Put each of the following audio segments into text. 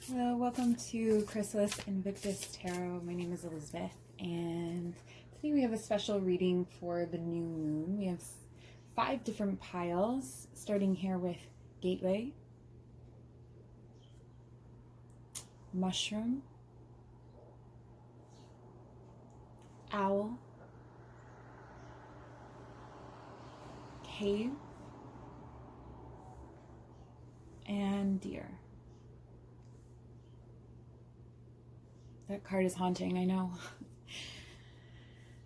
Hello, welcome to Chrysalis Invictus Tarot. My name is Elizabeth, and today we have a special reading for the new moon. We have 5 different piles, starting here with Gateway, Mushroom, Owl, Cave, and Deer. That card is haunting, I know.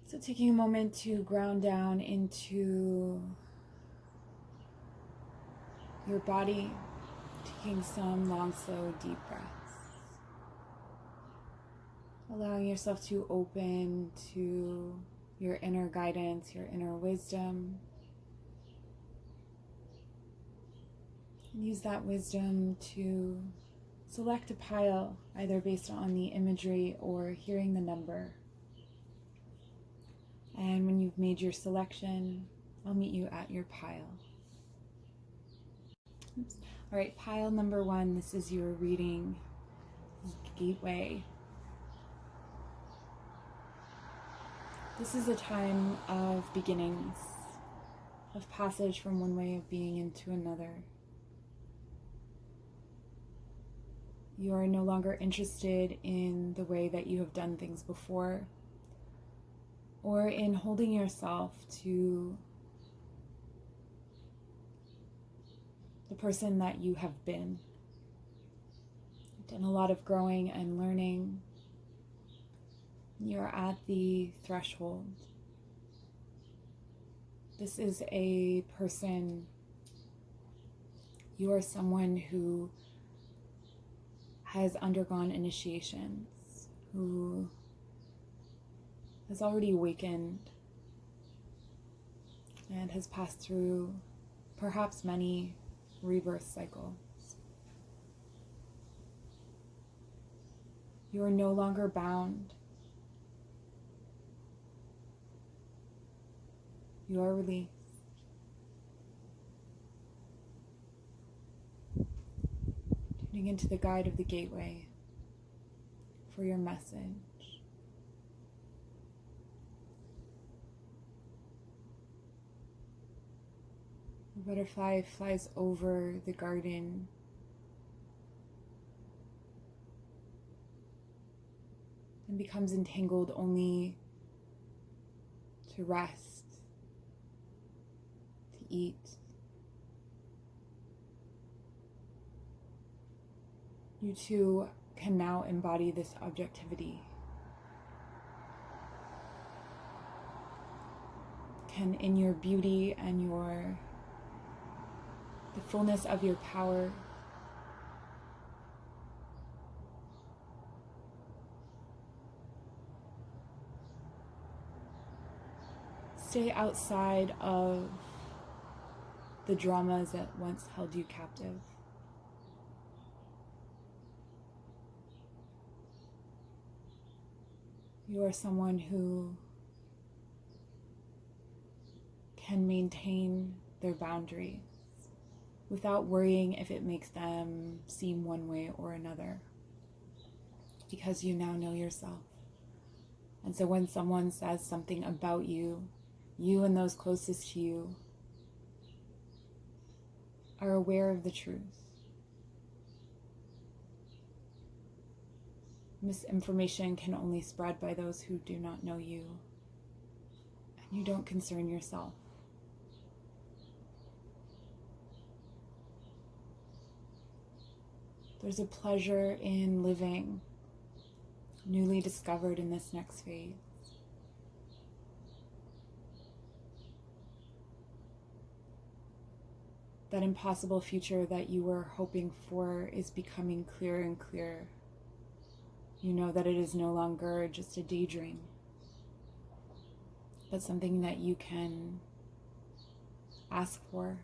So taking a moment to ground down into your body, taking some long, slow, deep breaths. Allowing yourself to open to your inner guidance, your inner wisdom. And use that wisdom to select a pile, either based on the imagery or hearing the number. And when you've made your selection, I'll meet you at your pile. Oops. All right, pile number 1, this is your reading, Gateway. This is a time of beginnings, of passage from one way of being into another. You are no longer interested in the way that you have done things before, or in holding yourself to the person that you have been. You've done a lot of growing and learning. You're at the threshold. This is a person, you are someone who has undergone initiations, who has already awakened and has passed through perhaps many rebirth cycles. You are no longer bound. You are released. Tuning into the guide of the gateway for your message. The butterfly flies over the garden, and becomes entangled only to rest, to eat. You too can now embody this objectivity. Can, in your beauty and the fullness of your power, stay outside of the dramas that once held you captive. You are someone who can maintain their boundaries without worrying if it makes them seem one way or another, because you now know yourself. And so when someone says something about you, you and those closest to you are aware of the truth. Misinformation can only spread by those who do not know you, and you don't concern yourself. There's a pleasure in living, newly discovered in this next phase. That impossible future that you were hoping for is becoming clearer and clearer. You know that it is no longer just a daydream, but something that you can ask for,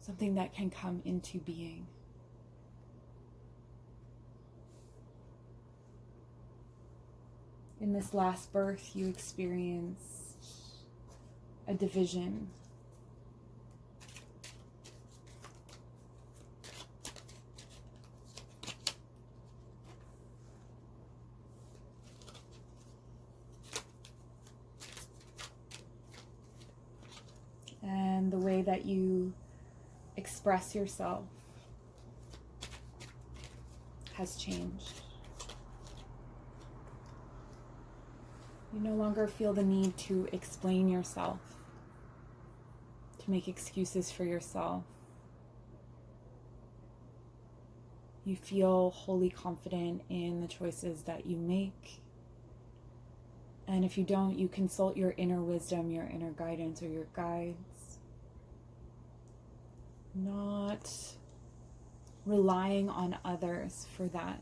something that can come into being. In this last birth, you experience a division that you express yourself has changed. You no longer feel the need to explain yourself, to make excuses for yourself. You feel wholly confident in the choices that you make. And if you don't, you consult your inner wisdom, your inner guidance, or your guides. Not relying on others for that.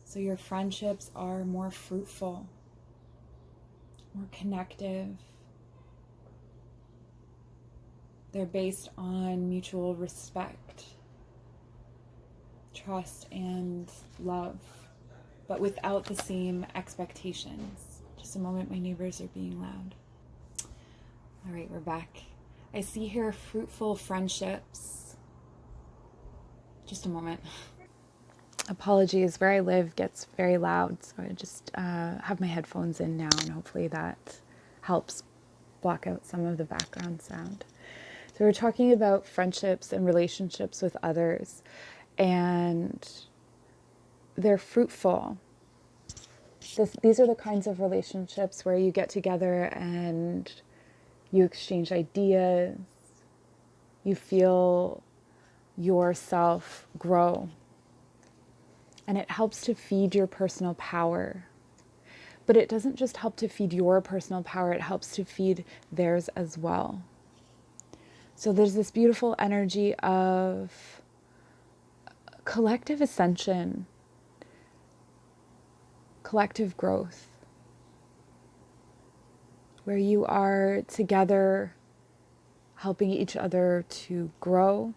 So your friendships are more fruitful, more connective. They're based on mutual respect, trust, and love, but without the same expectations. Just a moment, my neighbors are being loud. All right, we're back. I see here fruitful friendships. Just a moment. Apologies, where I live gets very loud, so I just have my headphones in now, and hopefully that helps block out some of the background sound. So we're talking about friendships and relationships with others, and they're fruitful. These are the kinds of relationships where you get together and you exchange ideas, you feel yourself grow, and it helps to feed your personal power. But it doesn't just help to feed your personal power, it helps to feed theirs as well. So there's this beautiful energy of collective ascension, collective growth, where you are together helping each other to grow.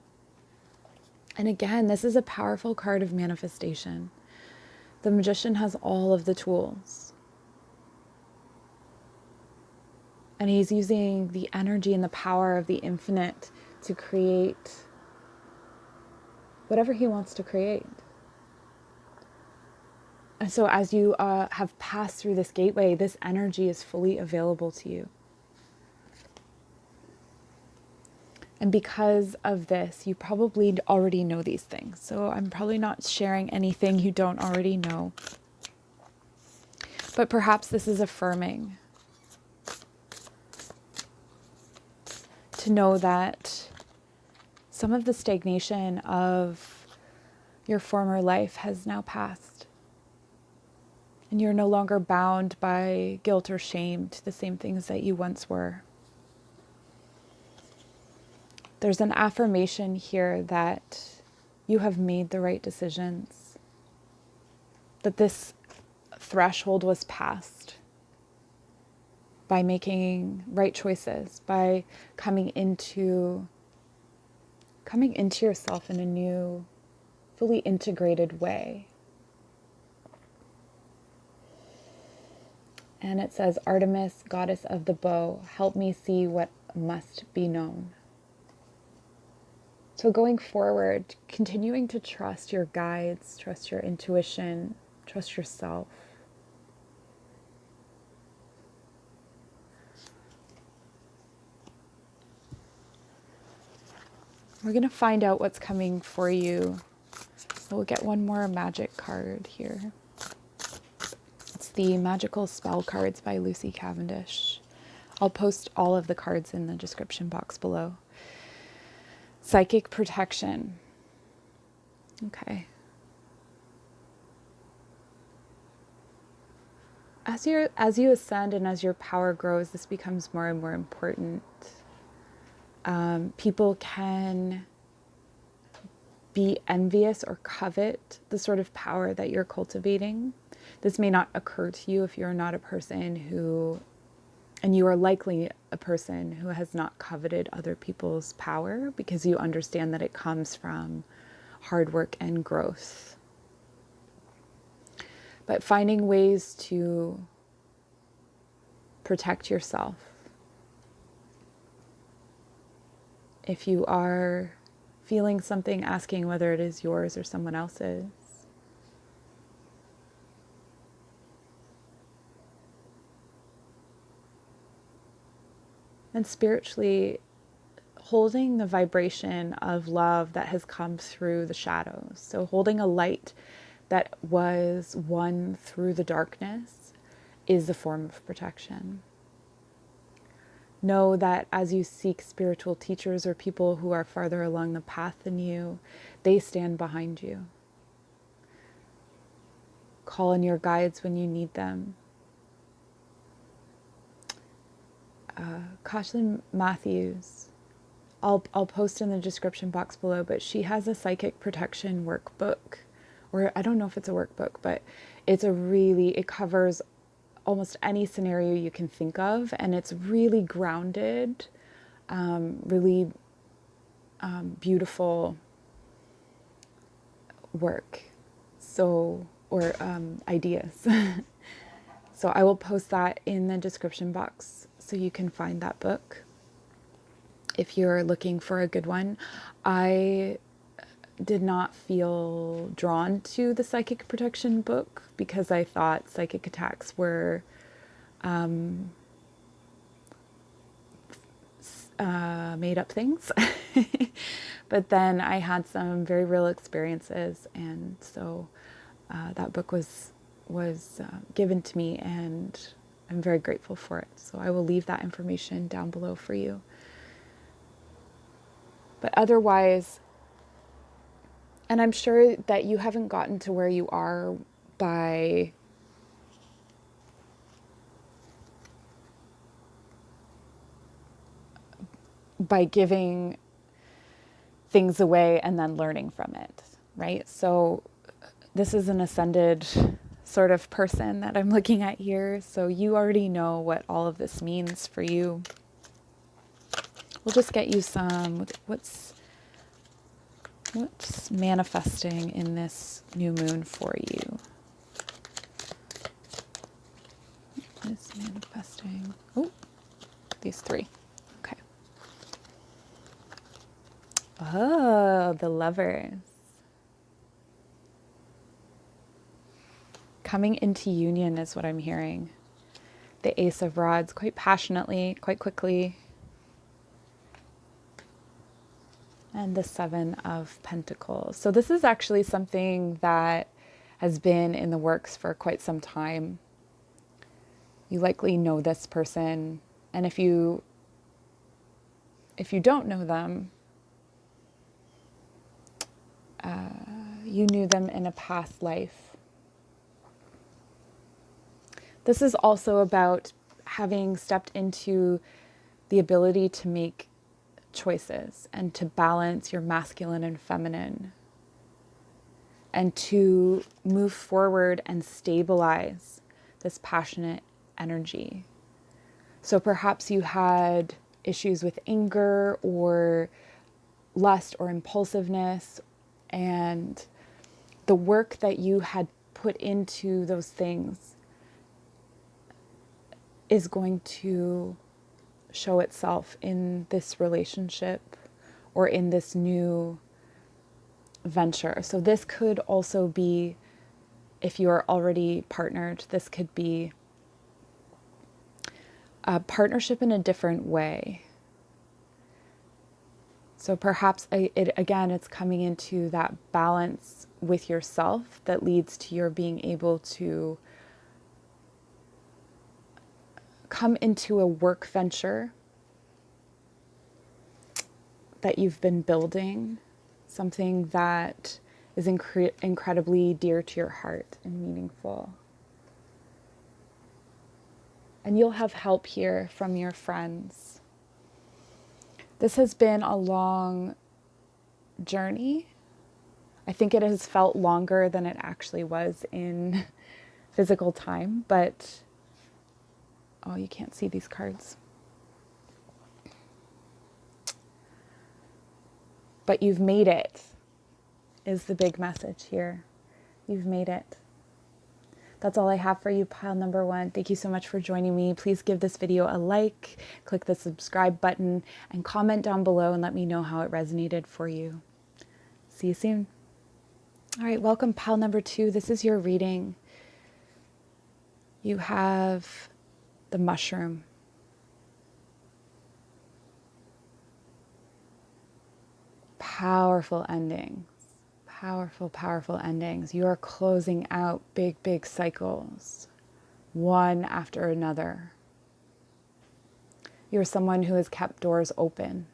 And again, this is a powerful card of manifestation. The magician has all of the tools. And he's using the energy and the power of the infinite to create whatever he wants to create. And so as you have passed through this gateway, this energy is fully available to you. And because of this, you probably already know these things. So I'm probably not sharing anything you don't already know. But perhaps this is affirming. To know that some of the stagnation of your former life has now passed. And you're no longer bound by guilt or shame to the same things that you once were. There's an affirmation here that you have made the right decisions, that this threshold was passed by making right choices, by coming into yourself in a new, fully integrated way. And it says, Artemis, goddess of the bow, help me see what must be known. So going forward, continuing to trust your guides, trust your intuition, trust yourself. We're going to find out what's coming for you. We'll get one more magic card here. It's the Magickal Spellcards by Lucy Cavendish. I'll post all of the cards in the description box below. Psychic protection. Okay. As you ascend and as your power grows, this becomes more and more important. People can be envious or covet the sort of power that you're cultivating. This may not occur to you if you're not a person who, and you are likely a person who has not coveted other people's power, because you understand that it comes from hard work and growth. But finding ways to protect yourself. If you are feeling something, asking whether it is yours or someone else's. And spiritually holding the vibration of love that has come through the shadows. So holding a light that was won through the darkness is a form of protection. Know that as you seek spiritual teachers or people who are farther along the path than you, they stand behind you. Call in your guides when you need them. Caitlin Matthews, I'll post in the description box below, but she has a psychic protection workbook, or I don't know if it's a workbook, but it covers almost any scenario you can think of, and it's really grounded, really beautiful work, or ideas. So I will post that in the description box so you can find that book if you're looking for a good one. I did not feel drawn to the psychic protection book because I thought psychic attacks were made up things. But then I had some very real experiences, and so that book was given to me, and I'm very grateful for it. So I will leave that information down below for you. But otherwise, and I'm sure that you haven't gotten to where you are by giving things away and then learning from it, right? So this is an ascended sort of person that I'm looking at here. So you already know what all of this means for you. We'll just get you some, what's manifesting in this new moon for you? What is manifesting? Oh, these three. Okay. Oh, the Lovers. Coming into union is what I'm hearing. The Ace of Rods, quite passionately, quite quickly. And the Seven of Pentacles. So this is actually something that has been in the works for quite some time. You likely know this person. And if you don't know them, you knew them in a past life. This is also about having stepped into the ability to make choices and to balance your masculine and feminine, and to move forward and stabilize this passionate energy. So perhaps you had issues with anger or lust or impulsiveness, and the work that you had put into those things is going to show itself in this relationship or in this new venture. So this could also be, if you're already partnered, this could be a partnership in a different way. So perhaps it's coming into that balance with yourself that leads to your being able to come into a work venture that you've been building, something that is incredibly dear to your heart and meaningful. And you'll have help here from your friends. This has been a long journey. I think it has felt longer than it actually was in physical time, but oh, you can't see these cards. But you've made it, is the big message here. You've made it. That's all I have for you, pile number one. Thank you so much for joining me. Please give this video a like, click the subscribe button, and comment down below and let me know how it resonated for you. See you soon. All right, welcome, pile number two. This is your reading. You have the mushroom. powerful endings. Powerful, powerful endings. You are closing out big, big cycles, one after another. You're someone who has kept doors open.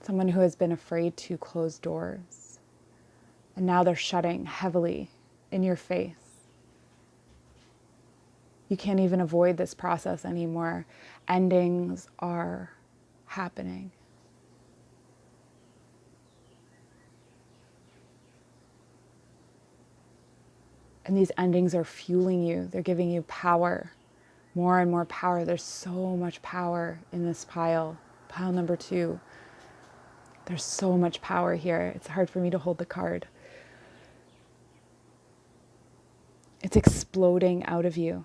Someone who has been afraid to close doors. And now they're shutting heavily in your face. You can't even avoid this process anymore. Endings are happening. And these endings are fueling you. They're giving you power, more and more power. There's so much power in this pile number 2. There's so much power here. It's hard for me to hold the card. It's exploding out of you.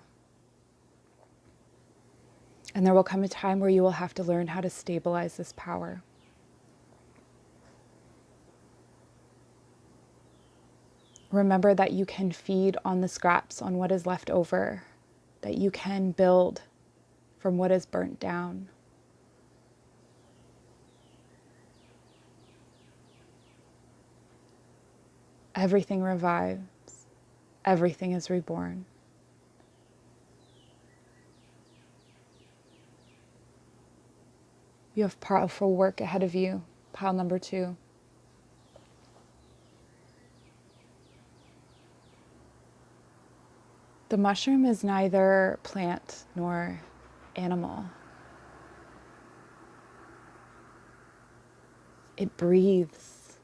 And there will come a time where you will have to learn how to stabilize this power. Remember that you can feed on the scraps, on what is left over, that you can build from what is burnt down. Everything revives. Everything is reborn. You have powerful work ahead of you, pile number 2. The mushroom is neither plant nor animal. It breathes.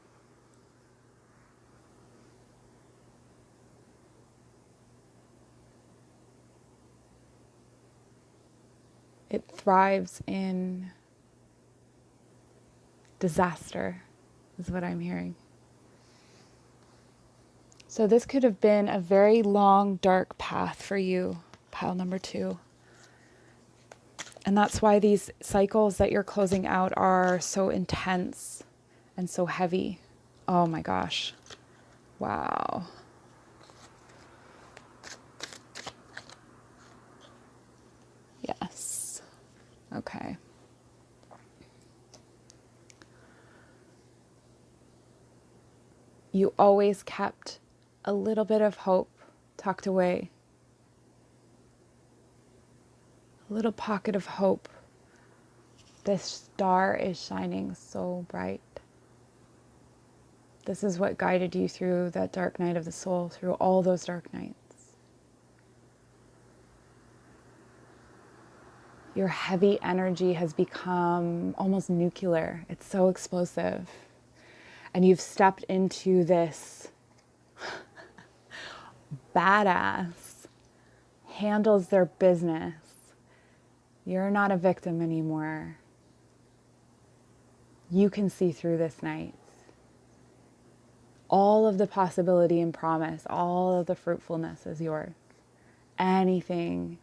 It thrives in disaster, is what I'm hearing. So this could have been a very long, dark path for you, pile number 2. And that's why these cycles that you're closing out are so intense and so heavy. Oh my gosh. Wow. Yes. Okay. You always kept a little bit of hope tucked away. A little pocket of hope. This star is shining so bright. This is what guided you through that dark night of the soul, through all those dark nights. Your heavy energy has become almost nuclear. It's so explosive. And you've stepped into this badass, handles their business. You're not a victim anymore. You can see through this night. All of the possibility and promise, all of the fruitfulness is yours. Anything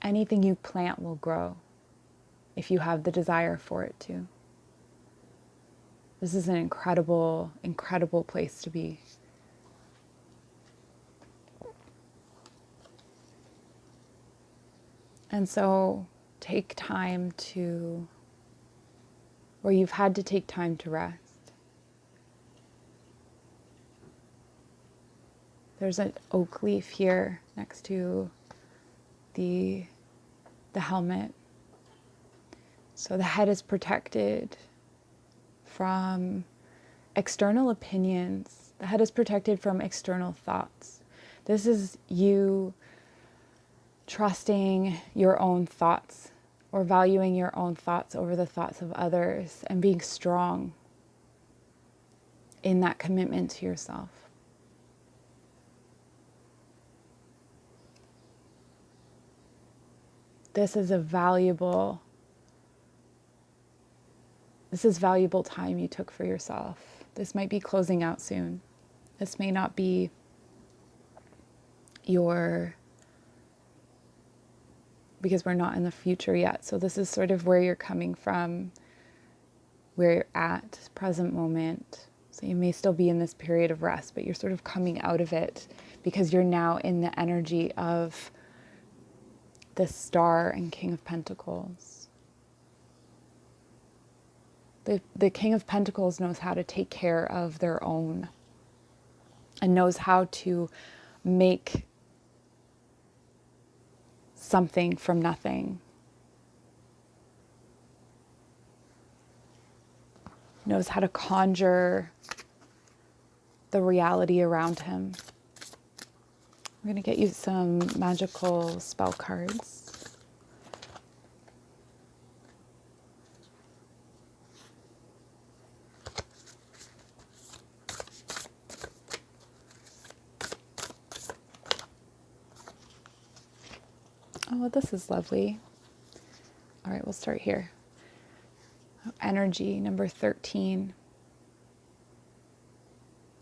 you plant will grow if you have the desire for it to. This is an incredible, incredible place to be. And so take time to, or you've had to take time to rest. There's an oak leaf here next to the helmet. So the head is protected from external opinions. The head is protected from external thoughts. This is you trusting your own thoughts or valuing your own thoughts over the thoughts of others and being strong in that commitment to yourself. This is valuable time you took for yourself. This might be closing out soon. This may not be because we're not in the future yet. So this is sort of where you're coming from, where you're at, present moment. So you may still be in this period of rest, but you're sort of coming out of it because you're now in the energy of the Star and King of Pentacles. The King of Pentacles knows how to take care of their own and knows how to make something from nothing. Knows how to conjure the reality around him. I'm going to get you some Magickal Spellcards. Oh, this is lovely. All right, we'll start here. Energy, number 13.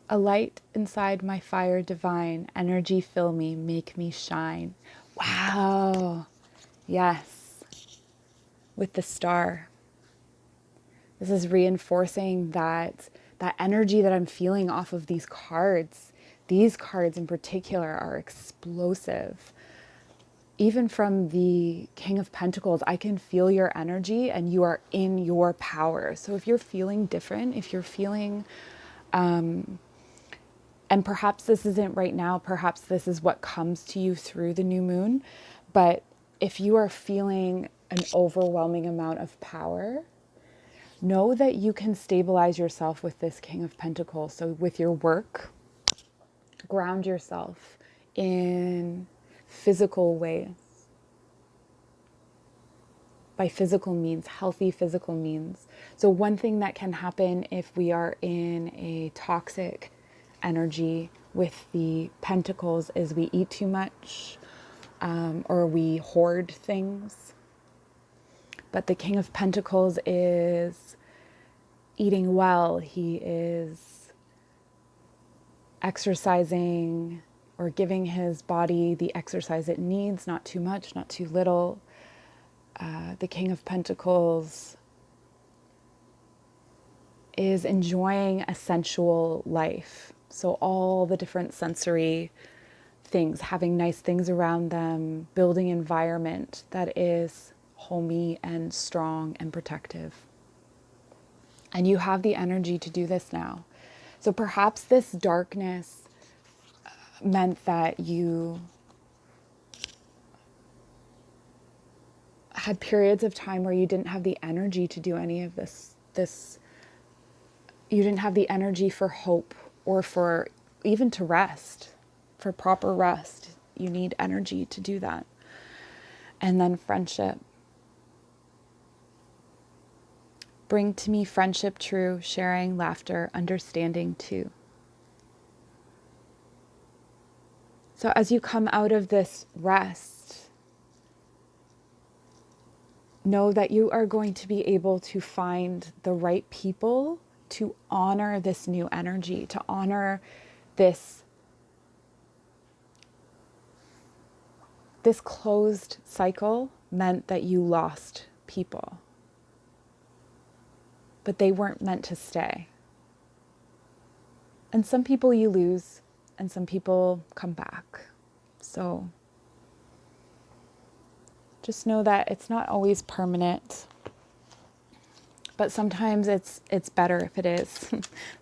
A light inside my fire divine. Energy fill me, make me shine. Wow. Yes. With the star. This is reinforcing that energy that I'm feeling off of these cards. These cards in particular are explosive. Even from the King of Pentacles, I can feel your energy and you are in your power. So if you're feeling different, if you're feeling, and perhaps this isn't right now, perhaps this is what comes to you through the new moon, but if you are feeling an overwhelming amount of power, know that you can stabilize yourself with this King of Pentacles. So with your work, ground yourself in physical ways. By physical means, healthy physical means. So one thing that can happen if we are in a toxic energy with the Pentacles is we eat too much, or we hoard things. But the King of Pentacles is eating well. He is exercising or giving his body the exercise it needs, not too much, not too little. The King of Pentacles is enjoying a sensual life. So all the different sensory things, having nice things around them, building environment that is homey and strong and protective. And you have the energy to do this now. So perhaps this darkness meant that you had periods of time where you didn't have the energy to do any of this. You didn't have the energy for hope or for even to rest, for proper rest. You need energy to do that. And then friendship. Bring to me friendship true, sharing, laughter, understanding too. So as you come out of this rest, know that you are going to be able to find the right people to honor this new energy, to honor this closed cycle meant that you lost people. But they weren't meant to stay. And some people you lose, and some people come back. So just know that it's not always permanent, but sometimes it's better if it is.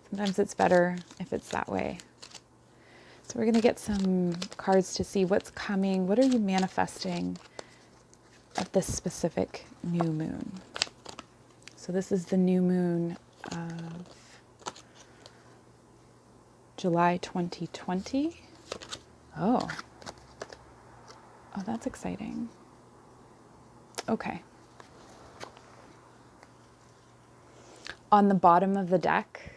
Sometimes it's better if it's that way. So we're going to get some cards to see what's coming. What are you manifesting at this specific new moon? So this is the new moon of July 2020. Oh, that's exciting. Okay. On the bottom of the deck,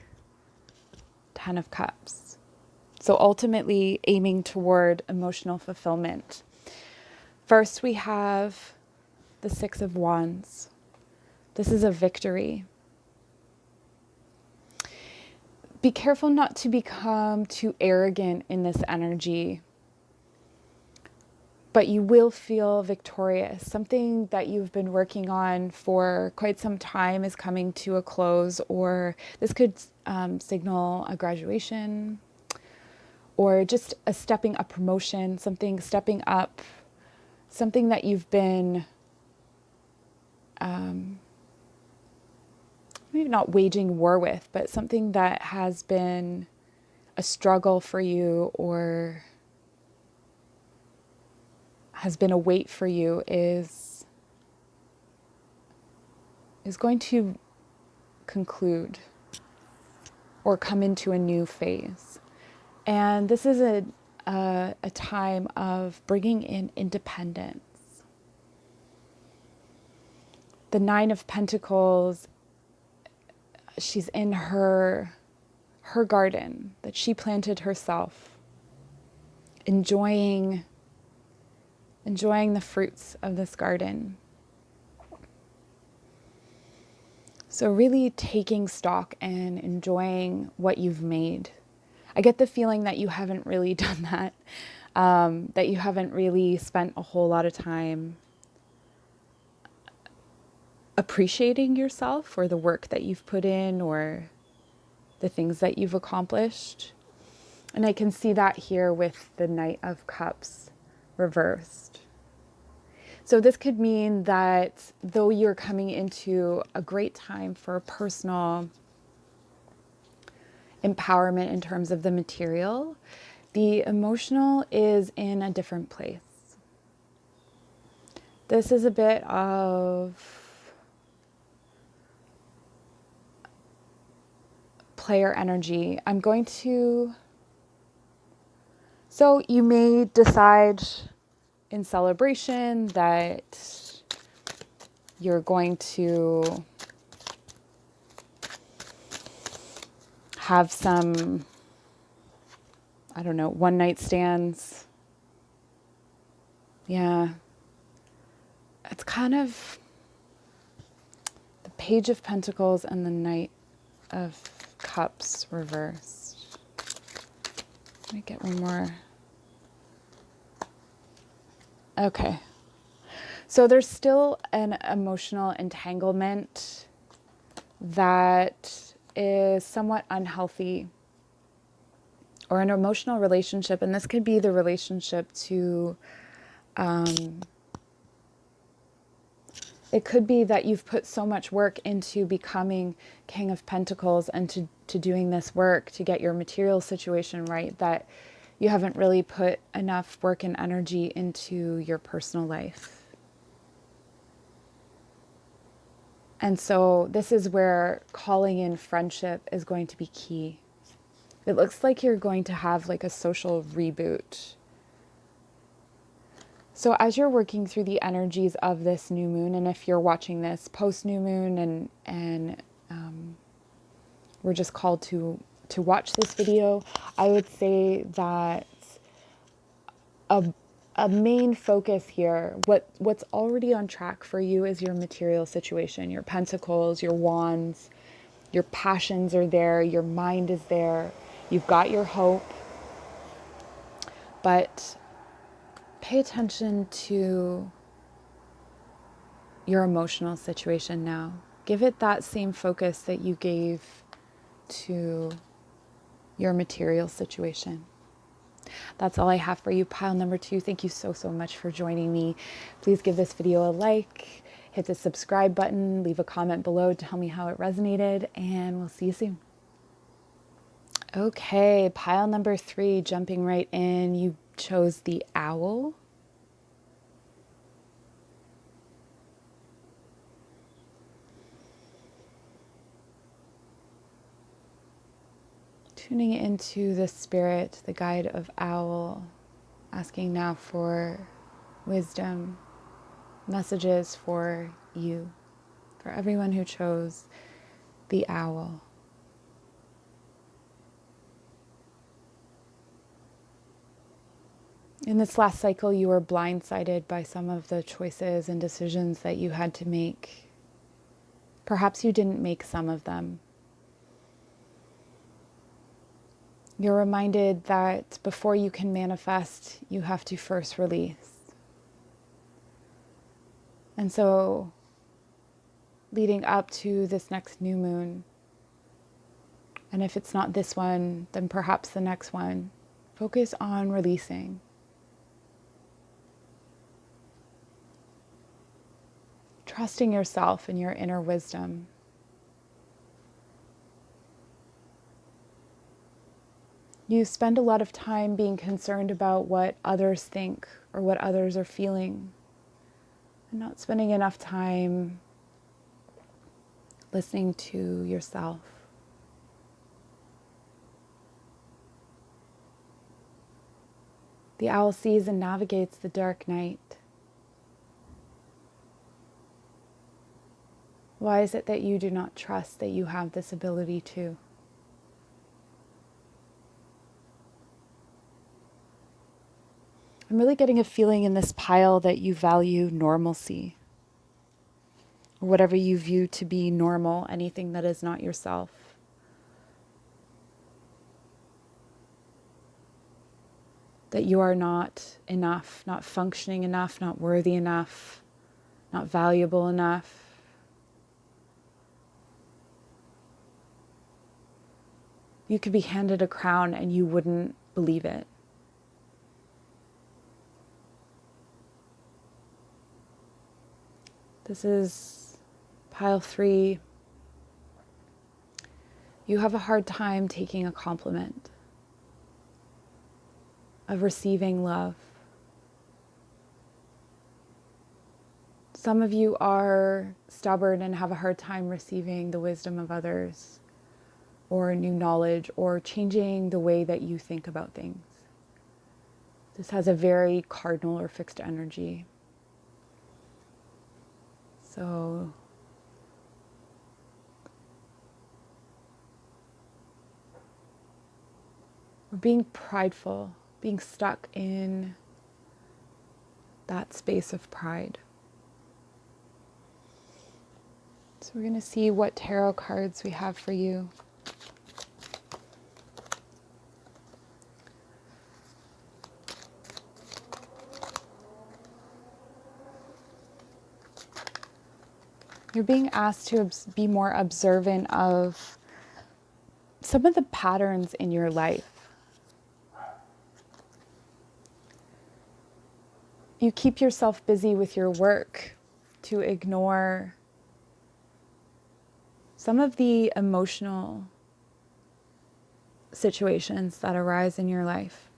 10 of Cups. So ultimately aiming toward emotional fulfillment. First, we have the 6 of Wands. This is a victory. Be careful not to become too arrogant in this energy, but you will feel victorious. Something that you've been working on for quite some time is coming to a close, or this could signal a graduation or just a stepping up promotion, something stepping up, something that you've been, let maybe not waging war with, but something that has been a struggle for you or has been a weight for you is going to conclude or come into a new phase. And this is a time of bringing in independence. The Nine of Pentacles, she's in her garden that she planted herself, enjoying the fruits of this garden. So really taking stock and enjoying what you've made. I get the feeling that you haven't really done that, that you haven't really spent a whole lot of time appreciating yourself or the work that you've put in or the things that you've accomplished. And I can see that here with the Knight of Cups reversed. So this could mean that though you're coming into a great time for personal empowerment in terms of the material, the emotional is in a different place. This is a bit of player energy. So you may decide in celebration that you're going to have some, I don't know, one night stands. Yeah. It's kind of the Page of Pentacles and the Knight of Cups reversed. Let me get one more. Okay. So there's still an emotional entanglement that is somewhat unhealthy, or an emotional relationship. And this could be the relationship to, it could be that you've put so much work into becoming King of Pentacles and to doing this work to get your material situation right, that you haven't really put enough work and energy into your personal life. And so this is where calling in friendship is going to be key. It looks like you're going to have like a social reboot. So as you're working through the energies of this new moon, and if you're watching this post new moon and we're just called to watch this video, I would say that a main focus here, what's already on track for you is your material situation, your pentacles, your wands, your passions are there, your mind is there, you've got your hope. But pay attention to your emotional situation now. Give it that same focus that you gave to your material situation. That's all I have for you, pile number 2. Thank you so much for joining me. Please give this video a like, hit the subscribe button, leave a comment below to tell me how it resonated, and we'll see you soon. Okay, pile number 3, jumping right in. You chose the owl. Tuning into the spirit, the guide of owl, asking now for wisdom, messages for you, for everyone who chose the owl. In this last cycle, you were blindsided by some of the choices and decisions that you had to make. Perhaps you didn't make some of them. You're reminded that before you can manifest, you have to first release. And so, leading up to this next new moon, and if it's not this one, then perhaps the next one, focus on releasing. Trusting yourself and your inner wisdom. You spend a lot of time being concerned about what others think or what others are feeling, and not spending enough time listening to yourself. The owl sees and navigates the dark night. Why is it that you do not trust that you have this ability to? I'm really getting a feeling in this pile that you value normalcy, or whatever you view to be normal, anything that is not yourself. That you are not enough, not functioning enough, not worthy enough, not valuable enough. You could be handed a crown and you wouldn't believe it. This is pile 3. You have a hard time taking a compliment, of receiving love. Some of you are stubborn and have a hard time receiving the wisdom of others, or new knowledge, or changing the way that you think about things. This has a very cardinal or fixed energy. So we're being prideful, being stuck in that space of pride. So we're going to see what tarot cards we have for you. You're being asked to be more observant of some of the patterns in your life. You keep yourself busy with your work to ignore some of the emotional situations that arise in your life.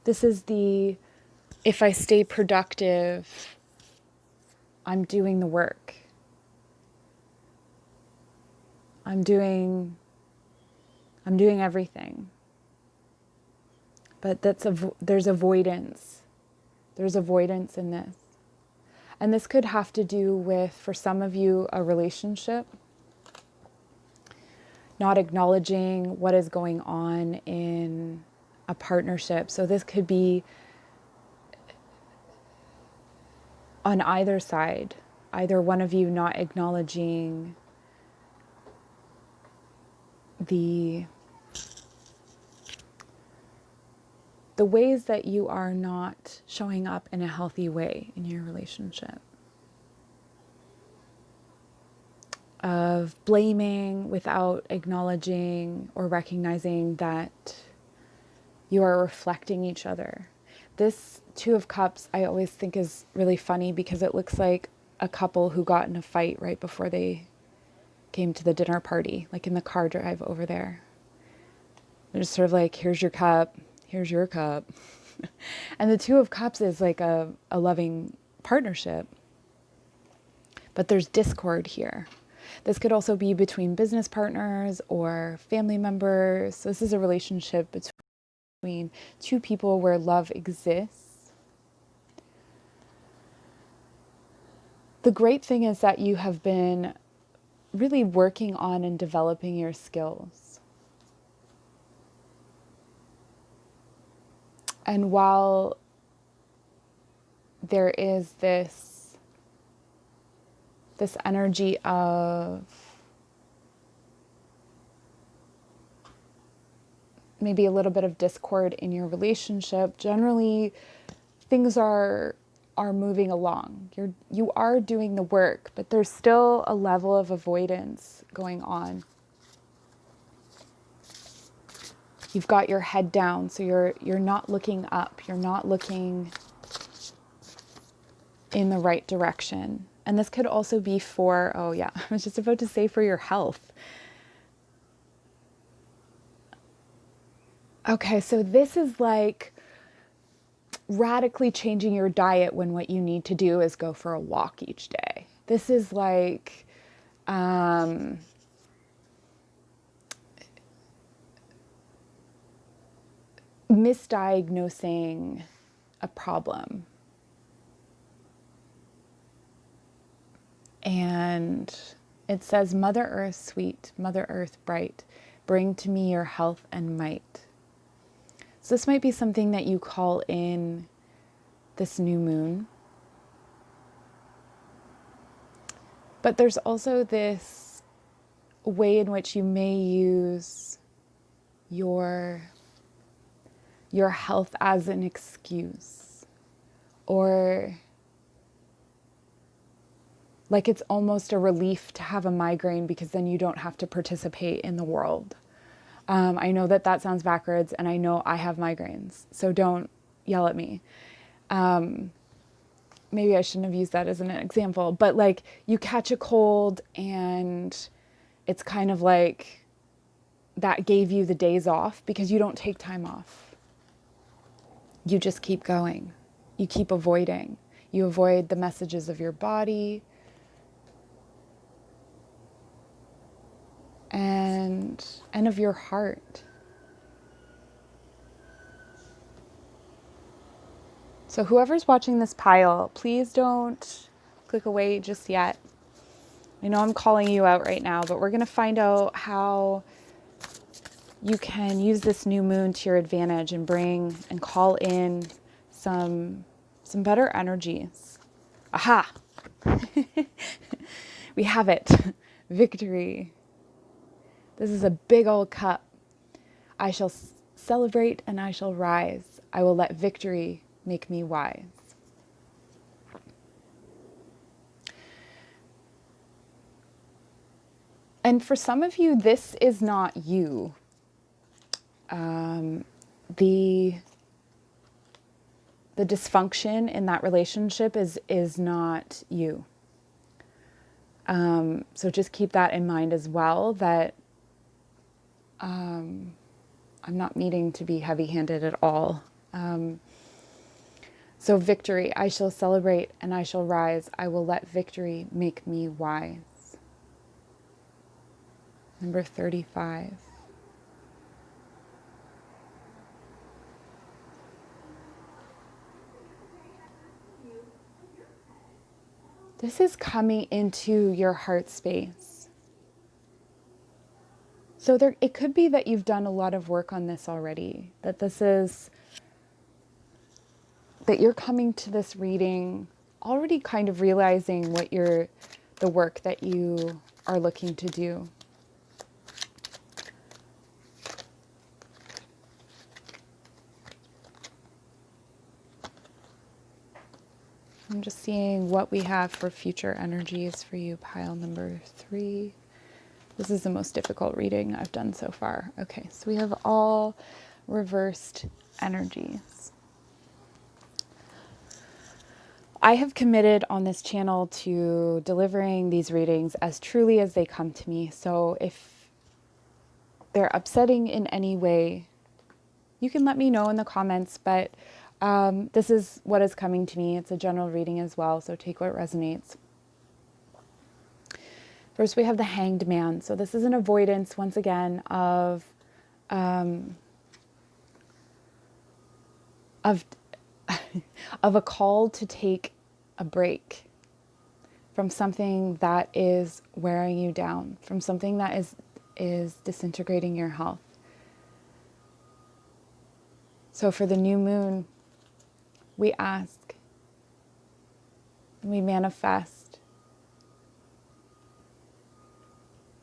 This is the, if I stay productive, I'm doing the work. I'm doing everything. But there's avoidance. There's avoidance in this. And this could have to do with, for some of you, a relationship. Not acknowledging what is going on in a partnership. So this could be on either side. Either one of you not acknowledging the ways that you are not showing up in a healthy way in your relationship. Of blaming without acknowledging or recognizing that you are reflecting each other. This Two of Cups I always think is really funny because it looks like a couple who got in a fight right before they came to the dinner party, like in the car drive over there. They're just sort of like, here's your cup. Here's your cup. And the Two of Cups is like a loving partnership. But there's discord here. This could also be between business partners or family members. So this is a relationship between two people where love exists. The great thing is that you have been really working on and developing your skills. And while there is this energy of maybe a little bit of discord in your relationship, generally things are moving along. You are doing the work, but there's still a level of avoidance going on. You've got your head down, so you're not looking up. You're not looking in the right direction. And this could also be for, oh yeah, I was just about to say for your health. Okay, so this is like radically changing your diet when what you need to do is go for a walk each day. This is like misdiagnosing a problem. And it says, Mother Earth sweet, Mother Earth bright, bring to me your health and might. So this might be something that you call in this new moon. But there's also this way in which you may use your health as an excuse, or like it's almost a relief to have a migraine because then you don't have to participate in the world. I know that that sounds backwards, and I know I have migraines, so don't yell at me. Maybe I shouldn't have used that as an example, but like you catch a cold and it's kind of like that gave you the days off because you don't take time off. You just keep going. You keep avoiding. You avoid the messages of your body and of your heart. So whoever's watching this pile, please don't click away just yet. I know I'm calling you out right now, but we're going to find out how you can use this new moon to your advantage and bring and call in some better energies. Aha! We have it. Victory. This is a big old cup. I shall celebrate and I shall rise. I will let victory make me wise. And for some of you, this is not you. The dysfunction in that relationship is not you. So just keep that in mind as well, that I'm not meaning to be heavy-handed at all. So victory, I shall celebrate and I shall rise. I will let victory make me wise. Number 35. This is coming into your heart space. So it could be that you've done a lot of work on this already, that you're coming to this reading already kind of realizing the work that you are looking to do. I'm just seeing what we have for future energies for you, pile number 3. This is the most difficult reading I've done so far. Okay, so we have all reversed energies. I have committed on this channel to delivering these readings as truly as they come to me. So if they're upsetting in any way, you can let me know in the comments, but this is what is coming to me. It's a general reading as well, so take what resonates. First, we have the Hanged Man. So this is an avoidance, once again, of a call to take a break from something that is wearing you down, from something that is disintegrating your health. So for the new moon, we ask, we manifest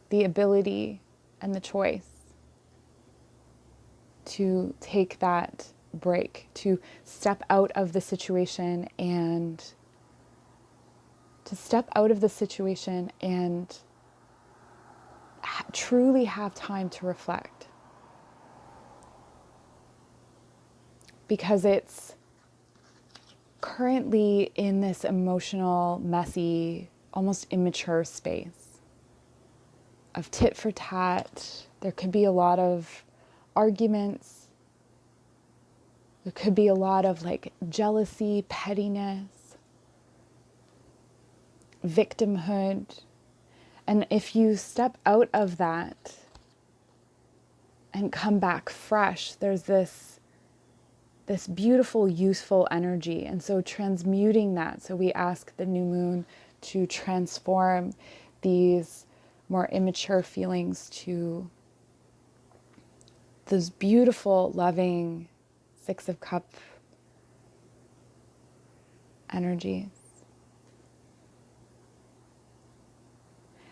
the ability and the choice to take that break, to step out of the situation and truly have time to reflect. Because it's currently in this emotional, messy, almost immature space of tit for tat. There could be a lot of arguments, It could be a lot of like jealousy, pettiness, victimhood. And if you step out of that and come back fresh, there's this beautiful, useful energy. And so transmuting that. So we ask the new moon to transform these more immature feelings to those beautiful, loving Six of Cups energies.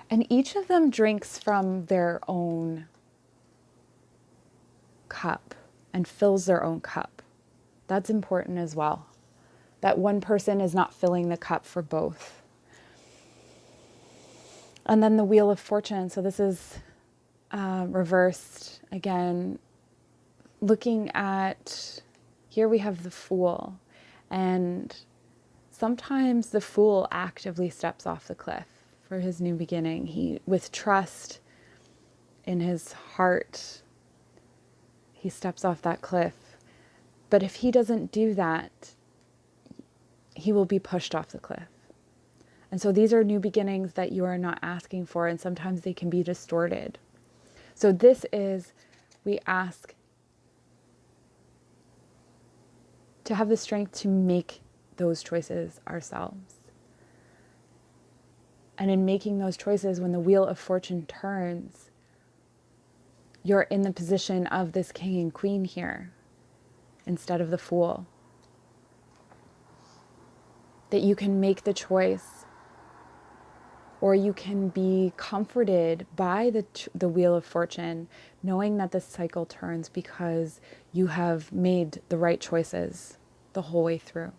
And each of them drinks from their own cup and fills their own cup. That's important as well. That one person is not filling the cup for both. And then the Wheel of Fortune. So this is reversed again. Looking at, here we have the Fool. And sometimes the Fool actively steps off the cliff for his new beginning. He, with trust in his heart, he steps off that cliff. But if he doesn't do that, he will be pushed off the cliff. And so these are new beginnings that you are not asking for, and sometimes they can be distorted. So this is, we ask to have the strength to make those choices ourselves. And in making those choices, when the Wheel of Fortune turns, you're in the position of this king and queen here instead of the Fool. That you can make the choice, or you can be comforted by the Wheel of Fortune, knowing that this cycle turns because you have made the right choices the whole way through.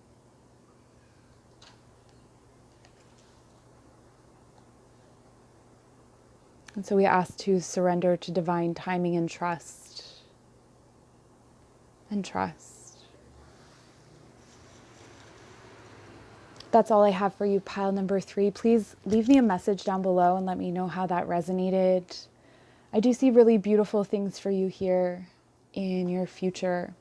And so we ask to surrender to divine timing and trust. And trust. That's all I have for you, pile number 3. Please leave me a message down below and let me know how that resonated. I do see really beautiful things for you here in your future.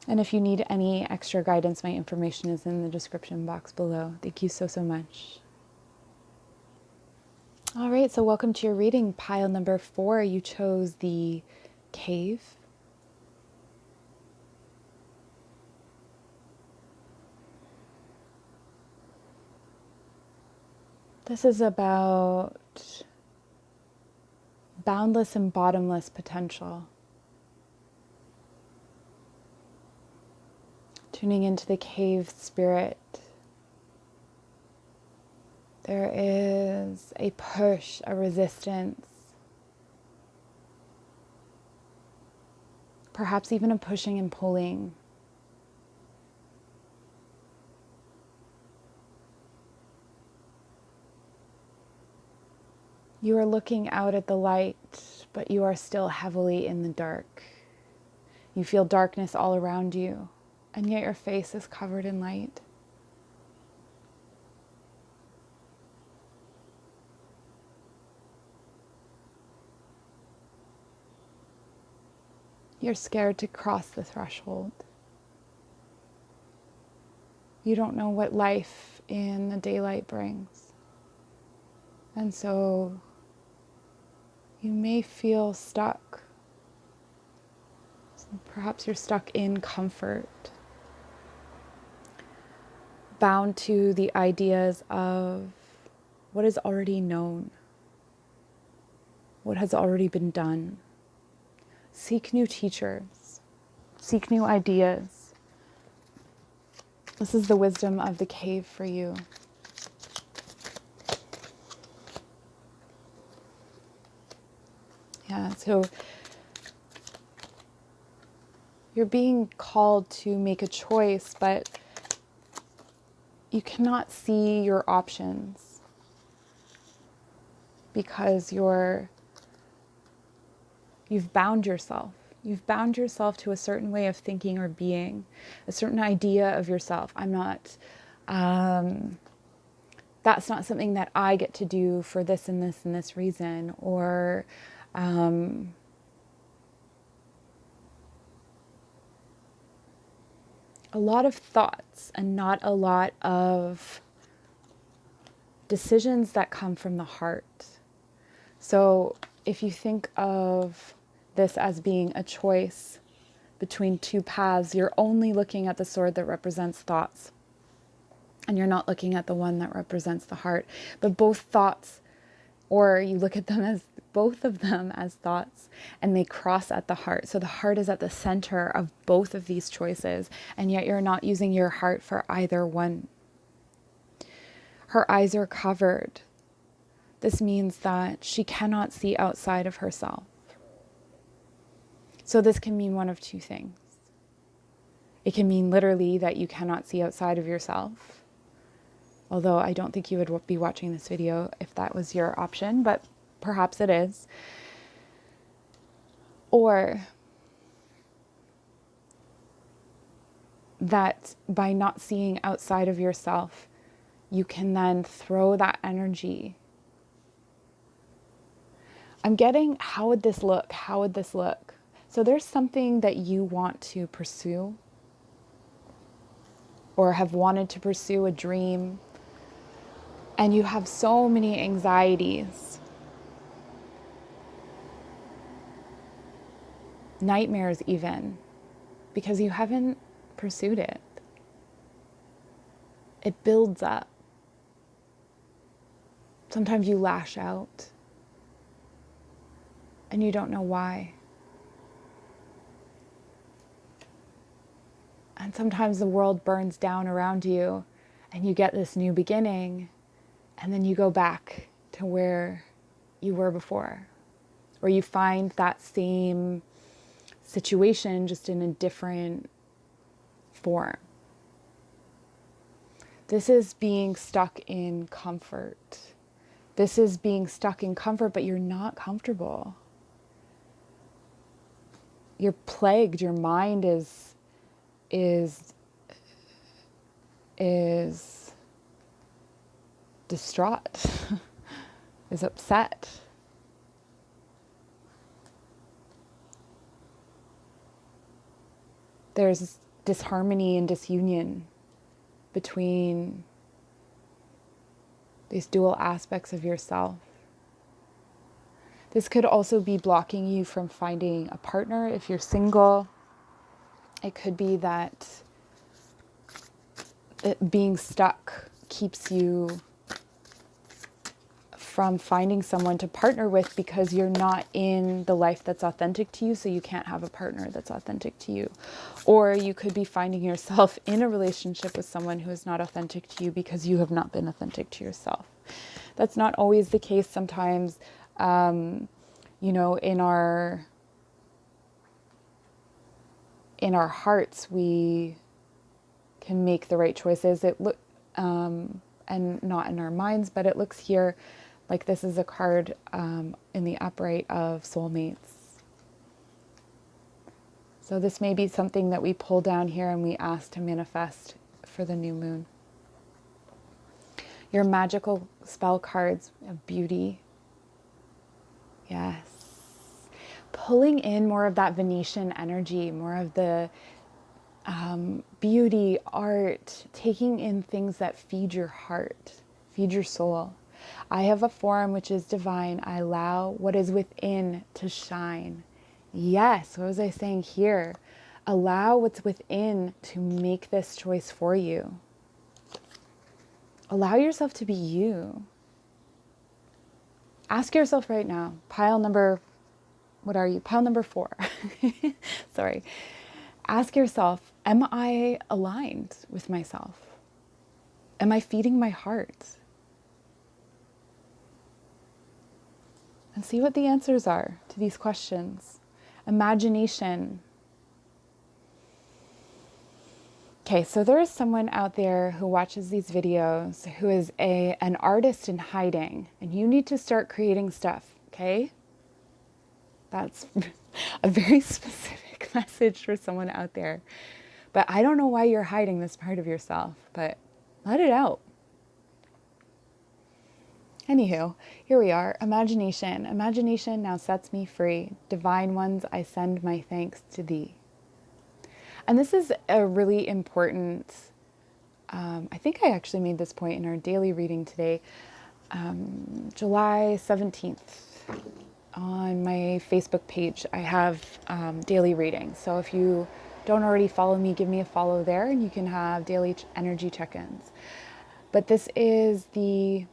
And if you need any extra guidance, my information is in the description box below. Thank you so, so much. All right, so welcome to your reading, pile number 4. You chose the Cave. This is about boundless and bottomless potential. Tuning into the cave spirit. There is a push, a resistance, perhaps even a pushing and pulling. You are looking out at the light, but you are still heavily in the dark. You feel darkness all around you, and yet your face is covered in light. You're scared to cross the threshold. You don't know what life in the daylight brings. And so you may feel stuck. So perhaps you're stuck in comfort, bound to the ideas of what is already known, what has already been done. Seek new teachers, seek new ideas. This is the wisdom of the cave for you. Yeah, so you're being called to make a choice, but you cannot see your options because you've bound yourself. You've bound yourself to a certain way of thinking or being, a certain idea of yourself. That's not something that I get to do for this and this and this reason, or a lot of thoughts and not a lot of decisions that come from the heart. So if you think of this as being a choice between two paths, you're only looking at the sword that represents thoughts, and you're not looking at the one that represents the heart. But both thoughts, or you look at them as both of them as thoughts, and they cross at the heart. So the heart is at the center of both of these choices, and yet you're not using your heart for either one. Her eyes are covered. This means that she cannot see outside of herself. So this can mean one of two things. It can mean literally that you cannot see outside of yourself, although I don't think you would be watching this video if that was your option, but perhaps it is. Or that by not seeing outside of yourself, you can then throw that energy. I'm getting, how would this look? How would this look? So there's something that you want to pursue, or have wanted to pursue, a dream, and you have so many anxieties, nightmares even, because you haven't pursued it. It builds up. Sometimes you lash out and you don't know why. And sometimes the world burns down around you and you get this new beginning, and then you go back to where you were before, or you find that same situation just in a different form. This is being stuck in comfort. This is being stuck in comfort, but you're not comfortable. You're plagued. Your mind is distraught, is upset. There's disharmony and disunion between these dual aspects of yourself. This could also be blocking you from finding a partner if you're single. It could be that being stuck keeps you from finding someone to partner with because you're not in the life that's authentic to you, so you can't have a partner that's authentic to you. Or you could be finding yourself in a relationship with someone who is not authentic to you because you have not been authentic to yourself. That's not always the case. Sometimes, in our hearts, we can make the right choices. And not in our minds, but it looks here like this is a card in the upright of soulmates. So this may be something that we pull down here and we ask to manifest for the new moon. Your magical spell cards of beauty. Yes. Pulling in more of that Venetian energy, more of the beauty, art, taking in things that feed your heart, feed your soul. I have a form which is divine. I allow what is within to shine. Yes, what was I saying here? Allow what's within to make this choice for you. Allow yourself to be you. Ask yourself right now, pile number 4. Sorry. Ask yourself, am I aligned with myself? Am I feeding my heart? And see what the answers are to these questions. Imagination. Okay, so there is someone out there who watches these videos who is an artist in hiding, and you need to start creating stuff, okay? That's a very specific message for someone out there. But I don't know why you're hiding this part of yourself, but let it out. Anywho, here we are. Imagination. Imagination now sets me free. Divine ones, I send my thanks to thee. And this is a really important, I think I actually made this point in our daily reading today, July 17th. On my Facebook page, I have daily readings. So if you don't already follow me, give me a follow there and you can have daily energy check-ins. But this is the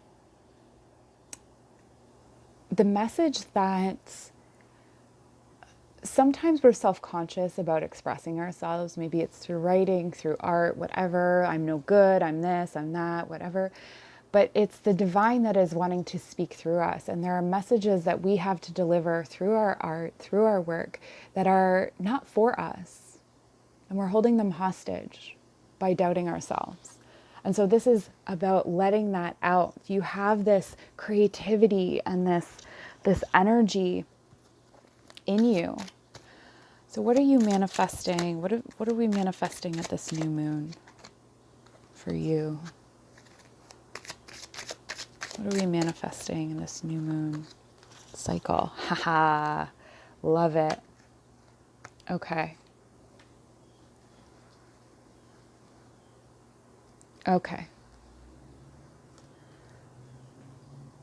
message that sometimes we're self-conscious about expressing ourselves. Maybe it's through writing, through art, whatever. I'm no good, I'm this, I'm that, whatever. But it's the divine that is wanting to speak through us. And there are messages that we have to deliver through our art, through our work, that are not for us. And we're holding them hostage by doubting ourselves. And so this is about letting that out. You have this creativity and this energy in you. So what are you manifesting? What are we manifesting at this new moon for you? What are we manifesting in this new moon cycle? Haha, love it. Okay. Okay.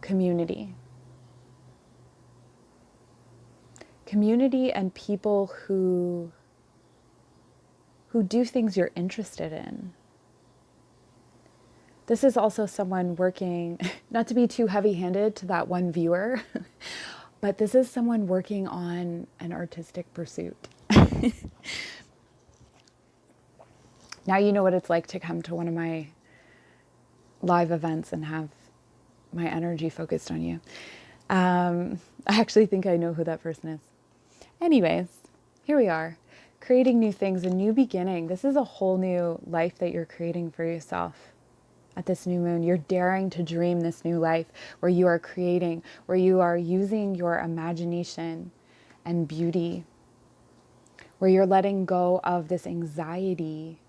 Community. Community and people who do things you're interested in. This is also someone working, not to be too heavy-handed to that one viewer, but this is someone working on an artistic pursuit. Now you know what it's like to come to one of my live events and have my energy focused on you. I actually think I know who that person is. Anyways, here we are, creating new things, a new beginning. This is a whole new life that you're creating for yourself. At this new moon, you're daring to dream this new life where you are creating, where you are using your imagination and beauty, where you're letting go of this anxiety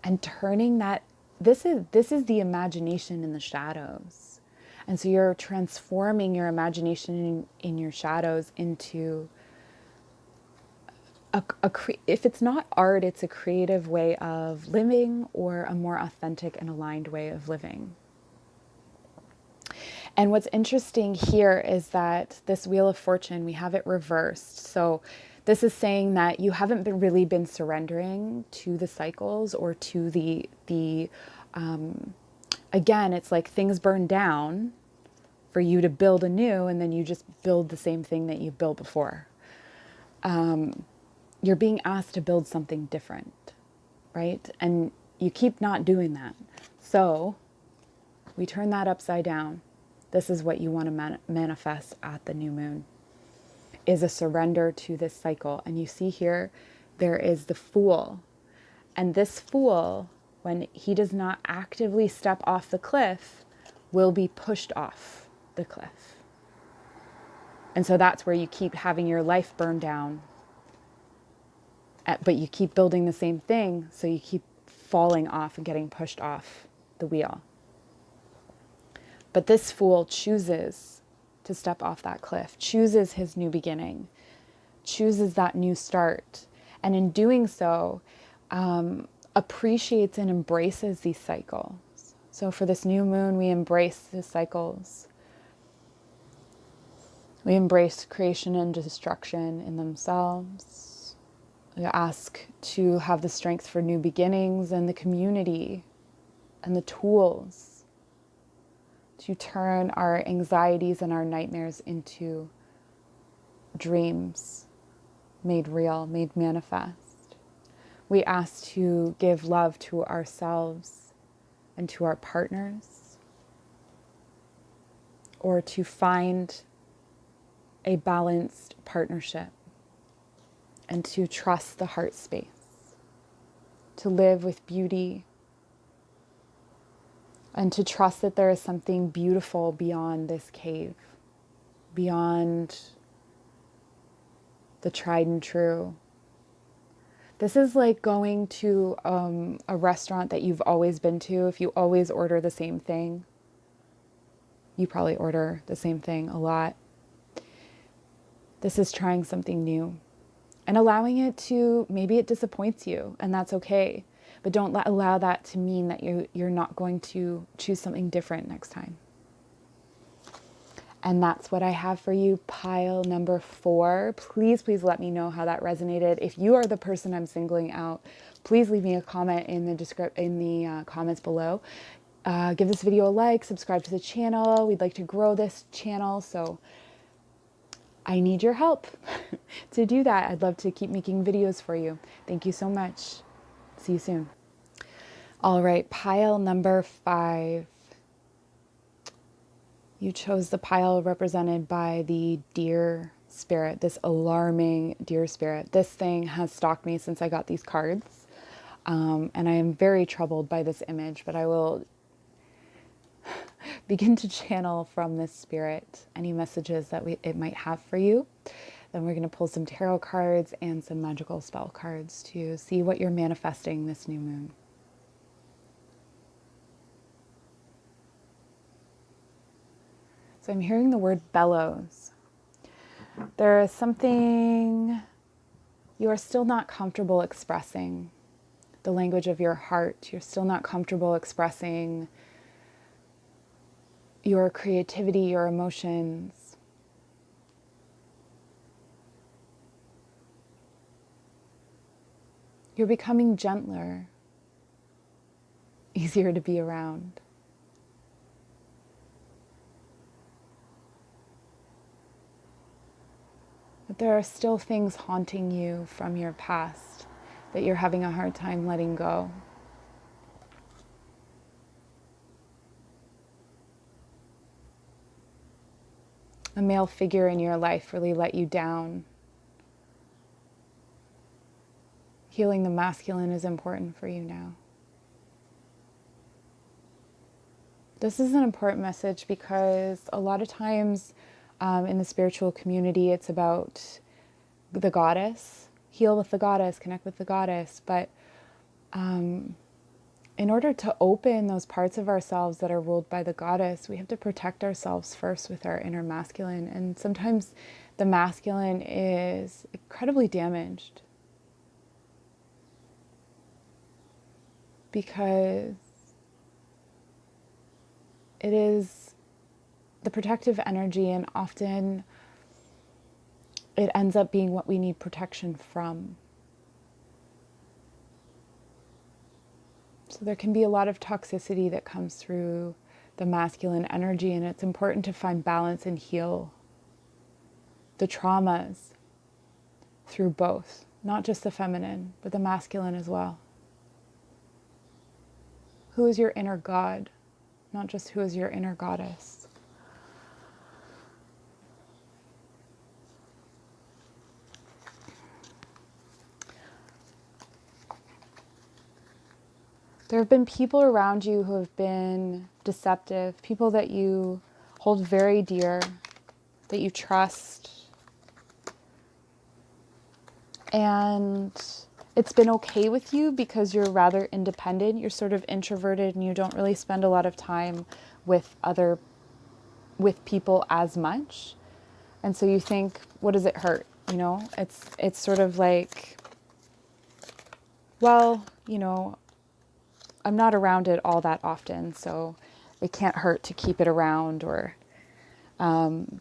and turning that, this is the imagination in the shadows. And so you're transforming your imagination in your shadows into if it's not art, it's a creative way of living or a more authentic and aligned way of living. And what's interesting here is that this Wheel of Fortune, we have it reversed. So this is saying that you haven't really been surrendering to the cycles or to again, it's like things burn down for you to build anew, and then you just build the same thing that you built before. You're being asked to build something different, right? And you keep not doing that. So we turn that upside down. This is what you want to manifest at the new moon, is a surrender to this cycle. And you see here, there is the Fool. And this Fool, when he does not actively step off the cliff, will be pushed off the cliff. And so that's where you keep having your life burn down. But you keep building the same thing, so you keep falling off and getting pushed off the wheel. But this Fool chooses to step off that cliff, chooses his new beginning, chooses that new start. And in doing so, appreciates and embraces these cycles. So for this new moon, we embrace the cycles. We embrace creation and destruction in themselves. We ask to have the strength for new beginnings and the community and the tools to turn our anxieties and our nightmares into dreams made real, made manifest. We ask to give love to ourselves and to our partners, or to find a balanced partnership, and to trust the heart space, to live with beauty, and to trust that there is something beautiful beyond this cave, beyond the tried and true. This is like going to a restaurant that you've always been to. If you always order the same thing, you probably order the same thing a lot. This is trying something new. And allowing it to, maybe it disappoints you, and that's okay. But don't allow that to mean that you're not going to choose something different next time. And that's what I have for you, pile number 4. Please, please let me know how that resonated. If you are the person I'm singling out, please leave me a comment in the comments below. Give this video a like, subscribe to the channel. We'd like to grow this channel, so I need your help to do that. I'd love to keep making videos for you. Thank you so much. See you soon. All right, pile number 5. You chose the pile represented by the deer spirit, this alarming deer spirit. This thing has stalked me since I got these cards, and I am very troubled by this image, but I will begin to channel from this spirit any messages that it might have for you. Then we're going to pull some tarot cards and some magical spell cards to see what you're manifesting this new moon. So I'm hearing the word bellows. There is something you are still not comfortable expressing, the language of your heart. You're still not comfortable expressing your creativity, your emotions. You're becoming gentler, easier to be around. But there are still things haunting you from your past that you're having a hard time letting go. A male figure in your life really let you down. Healing the masculine is important for you now. This is an important message because a lot of times in the spiritual community, it's about the goddess. Heal with the goddess, connect with the goddess. But in order to open those parts of ourselves that are ruled by the goddess, we have to protect ourselves first with our inner masculine. And sometimes the masculine is incredibly damaged because it is the protective energy, and often it ends up being what we need protection from. So there can be a lot of toxicity that comes through the masculine energy, and it's important to find balance and heal the traumas through both, not just the feminine, but the masculine as well. Who is your inner god, not just who is your inner goddess. There have been people around you who have been deceptive, people that you hold very dear, that you trust. And it's been okay with you because you're rather independent. You're sort of introverted and you don't really spend a lot of time with people as much. And so you think, what does it hurt? You know, it's sort of like, well, you know, I'm not around it all that often, so it can't hurt to keep it around. Or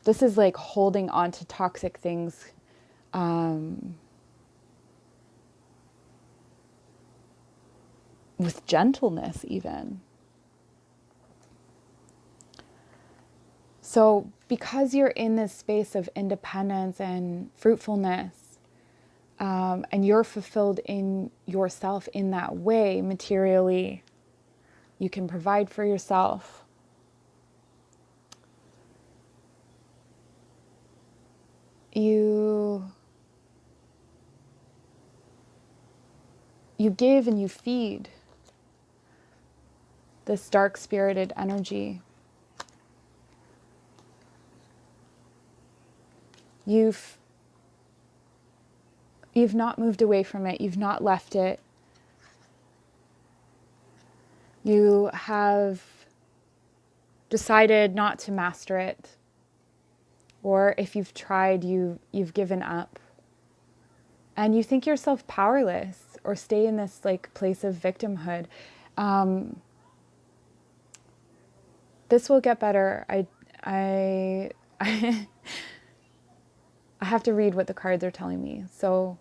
this is like holding on to toxic things with gentleness even. So because you're in this space of independence and fruitfulness, and you're fulfilled in yourself in that way, materially, you can provide for yourself. You give and you feed this dark-spirited energy. You've not moved away from it. You've not left it. You have decided not to master it. Or if you've tried, you've given up. and you think yourself powerless or stay in this like place of victimhood. This will get better. I I have to read what the cards are telling me. So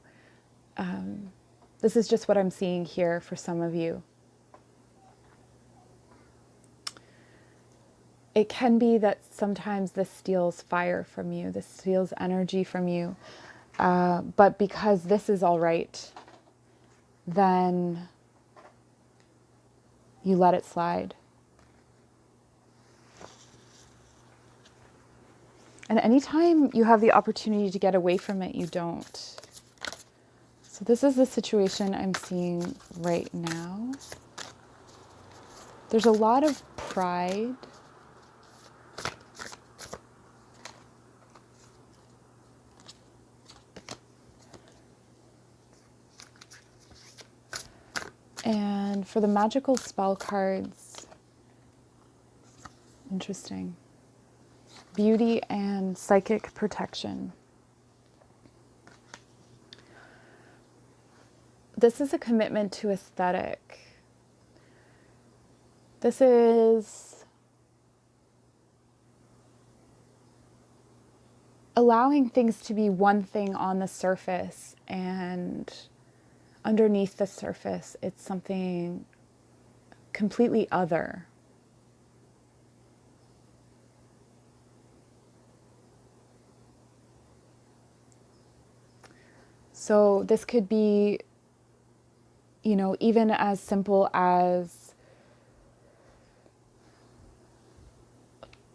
this is just what I'm seeing here for some of you. It can be that sometimes this steals fire from you, this steals energy from you. But because this is all right, then you let it slide. And anytime you have the opportunity to get away from it, you don't. So this is the situation I'm seeing right now. There's a lot of pride. And for the Magickal Spellcards, interesting. Beauty and psychic protection. This is a commitment to aesthetic. This is allowing things to be one thing on the surface, and underneath the surface, it's something completely other. So this could be, you know, even as simple as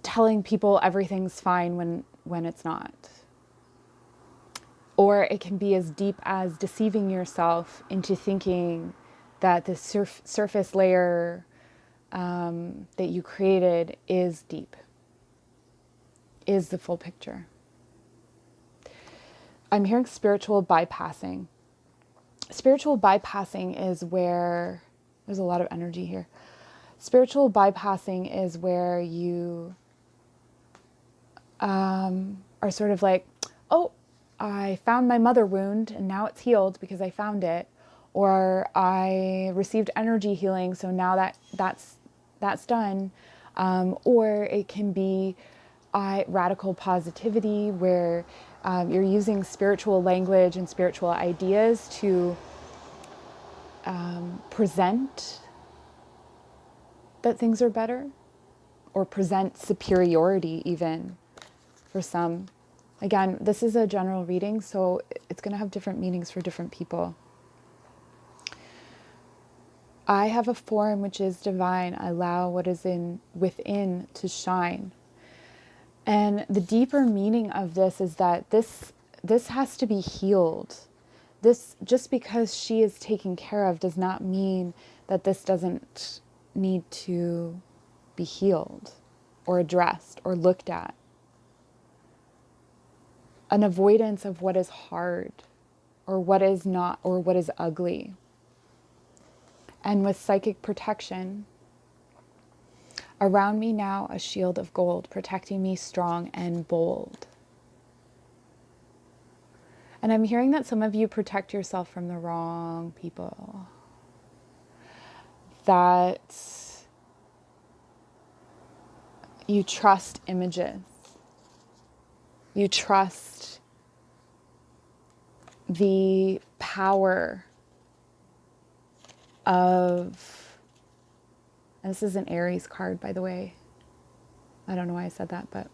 telling people everything's fine when it's not. Or it can be as deep as deceiving yourself into thinking that the surface layer that you created is deep, is the full picture. I'm hearing spiritual bypassing. Spiritual bypassing is where, there's a lot of energy here. Spiritual bypassing is where you are sort of like, oh, I found my mother wound and now it's healed because I found it. Or I received energy healing, so now that's done. Or it can be radical positivity, where you're using spiritual language and spiritual ideas to present that things are better, or present superiority even for some. Again, this is a general reading, so it's going to have different meanings for different people. I have a form which is divine. I allow what is within to shine. And the deeper meaning of this is that this has to be healed. This, just because she is taken care of, does not mean that this doesn't need to be healed or addressed or looked at. An avoidance of what is hard or what is not, or what is ugly. And with psychic protection, around me now a shield of gold, protecting me strong and bold. And I'm hearing that some of you protect yourself from the wrong people. That you trust images. You trust the power of, and this is an Aries card, by the way. I don't know why I said that, but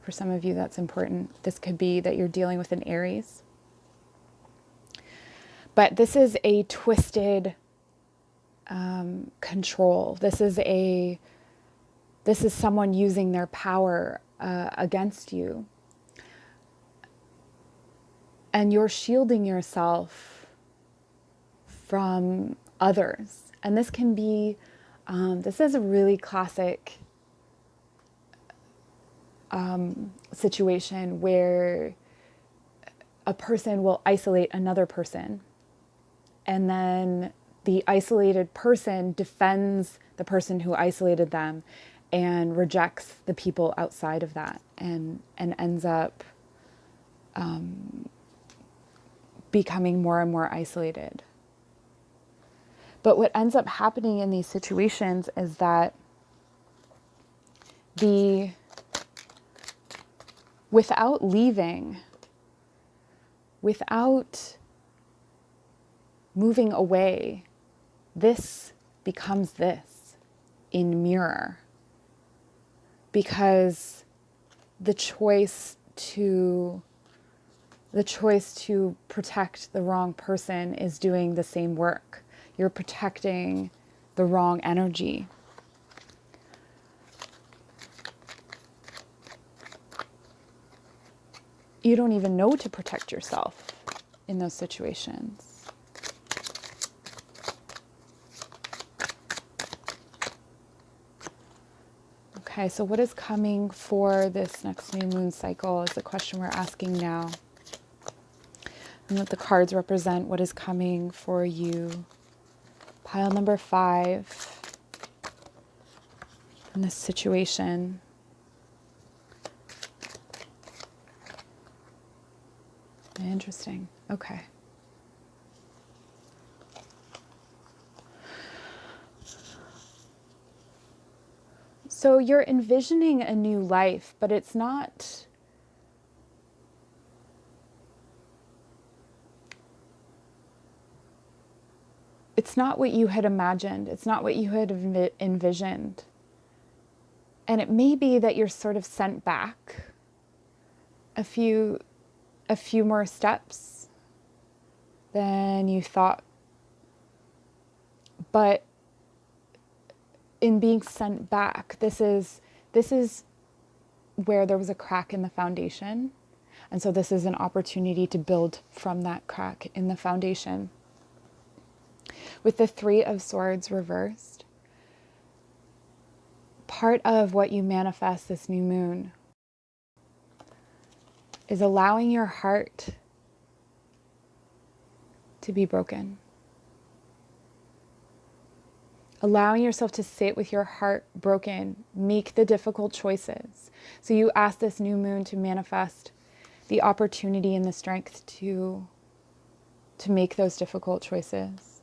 for some of you that's important. This could be that you're dealing with an Aries. But this is a twisted control. This is someone using their power against you. And you're shielding yourself from others. And this can be, this is a really classic situation where a person will isolate another person, and then the isolated person defends the person who isolated them and rejects the people outside of that, and ends up becoming more and more isolated. But what ends up happening in these situations is that without leaving, without moving away, this becomes this in mirror. Because the choice to protect the wrong person is doing the same work. You're protecting the wrong energy. You don't even know to protect yourself in those situations. Okay, so what is coming for this next new moon cycle is the question we're asking now. And what the cards represent, what is coming for you. Pile number 5 in this situation. Interesting. Okay. So you're envisioning a new life, but it's not what you had imagined. It's not what you had envisioned. And it may be that you're sort of sent back a few more steps than you thought. But in being sent back, this is where there was a crack in the foundation. And so this is an opportunity to build from that crack in the foundation. With the 3 of Swords reversed, part of what you manifest this new moon is allowing your heart to be broken. Allowing yourself to sit with your heart broken, make the difficult choices. So you ask this new moon to manifest the opportunity and the strength to make those difficult choices.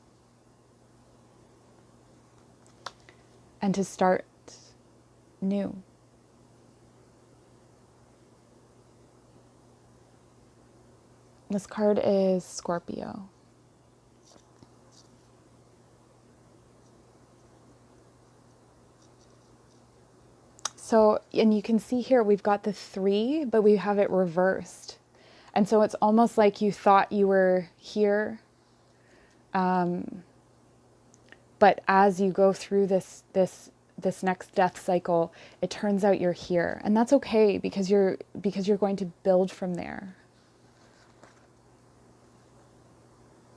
And to start new. This card is Scorpio. So, and you can see here we've got the 3, but we have it reversed. And so it's almost like you thought you were here. But as you go through this next death cycle, it turns out you're here. And that's okay because you're going to build from there.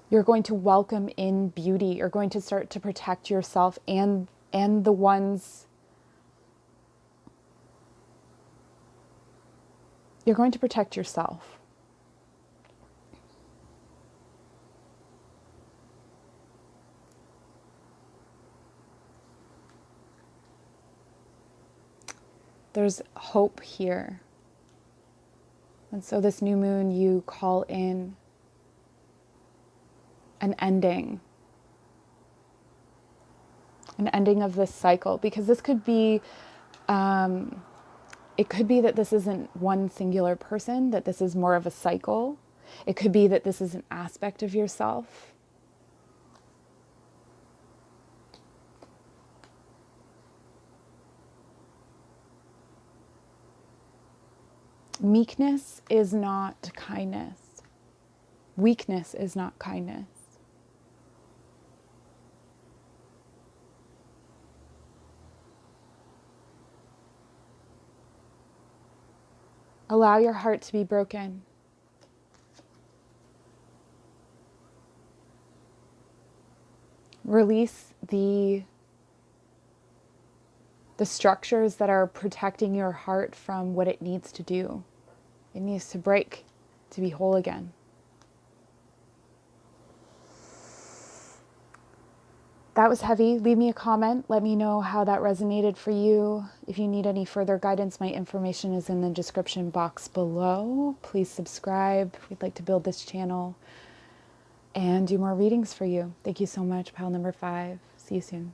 You're going to welcome in beauty. You're going to start to protect yourself and the ones. You're going to protect yourself. There's hope here. And so this new moon, you call in an ending of this cycle, because this could be, it could be that this isn't one singular person, that this is more of a cycle. It could be that this is an aspect of yourself. Meekness is not kindness. Weakness is not kindness. Allow your heart to be broken. Release the structures that are protecting your heart from what it needs to do. It needs to break to be whole again. That was heavy. Leave me a comment. Let me know how that resonated for you. If you need any further guidance, my information is in the description box below. Please subscribe. We'd like to build this channel and do more readings for you. Thank you so much, pile number 5. See you soon.